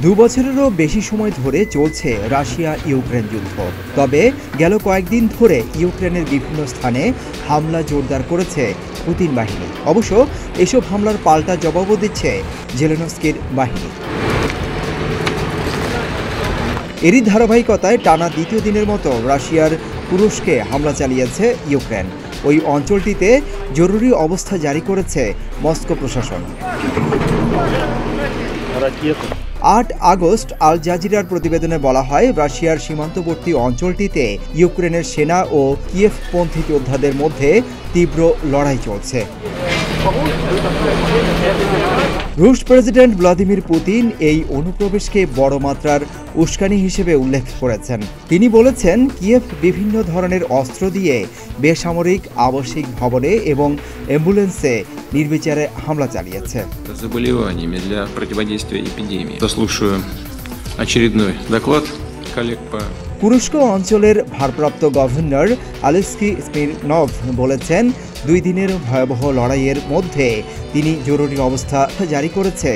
2 বছরেরও বেশি সময় ধরে চলছে রাশিয়া ইউক্রেন যুদ্ধ। তবে গেল কয়েকদিন ধরে ইউক্রেনের বিভিন্ন স্থানে হামলা জোরদার করেছে পুতিন বাহিনী। অবশ্য এসব হামলার পাল্টা জবাবও দিচ্ছে জেলেনস্কির বাহিনী। এরই ধারাবাহিকতায় টানা দ্বিতীয় দিনের মতো রাশিয়ার কুরস্কে হামলা চালিয়েছে ইউক্রেন। ওই অঞ্চলটিতে জরুরি অবস্থা জারি করেছে মস্কো প্রশাসন। 8 আগস্ট আল জাজিরার প্রতিবেদনে বলা হয়, রাশিয়ার সীমান্তবর্তী অঞ্চলটিতে ইউক্রেনের সেনা ও কিয়েভপন্থী যোদ্ধাদের মধ্যে তীব্র লড়াই চলছে। রুশ প্রেসিডেন্ট ভ্লাদিমির পুতিন এই অনুপ্রবেশকে বড় মাত্রার উস্কানি হিসেবে উল্লেখ করেছেন। তিনি বলেছেন, কিয়েভ বিভিন্ন ধরনের অস্ত্র দিয়ে বেসামরিক আবাসিক ভবনে এবং অ্যাম্বুলেন্সে নির্বিচারে হামলা চালিয়েছে। কুরস্ক অঞ্চলের ভারপ্রাপ্ত গভর্নর আলেক্সি স্মিরনভ বলেছেন, 2 দিনের ভয়াবহ লড়াইয়ের মধ্যে তিনি জরুরি অবস্থা জারি করেছে।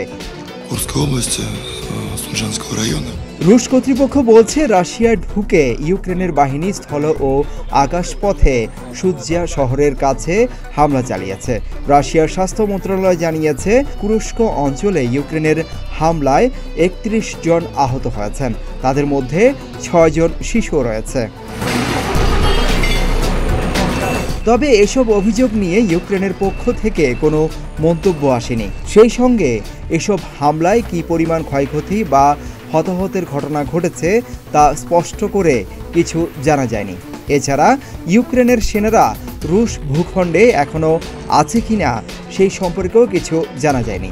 রুশ কর্তৃপক্ষ বলছে, রাশিয়ায় ঢুকে ইউক্রেনের বাহিনী স্থল ও আকাশপথে সুৎজিয়া শহরের কাছে হামলা চালিয়েছে। রাশিয়ার স্বাস্থ্য মন্ত্রণালয় জানিয়েছে, কুরস্ক অঞ্চলে ইউক্রেনের হামলায় 31 জন আহত হয়েছেন। তাদের মধ্যে 6 জন শিশু রয়েছে। তবে এসব অভিযোগ নিয়ে ইউক্রেনের পক্ষ থেকে কোনো মন্তব্য আসেনি। সেই সঙ্গে এসব হামলায় কী পরিমাণ ক্ষয়ক্ষতি বা হতাহতের ঘটনা ঘটেছে তা স্পষ্ট করে কিছু জানা যায়নি। এছাড়া ইউক্রেনের সেনারা রুশ ভূখণ্ডে এখনও আছে কিনা সেই সম্পর্কেও কিছু জানা যায়নি।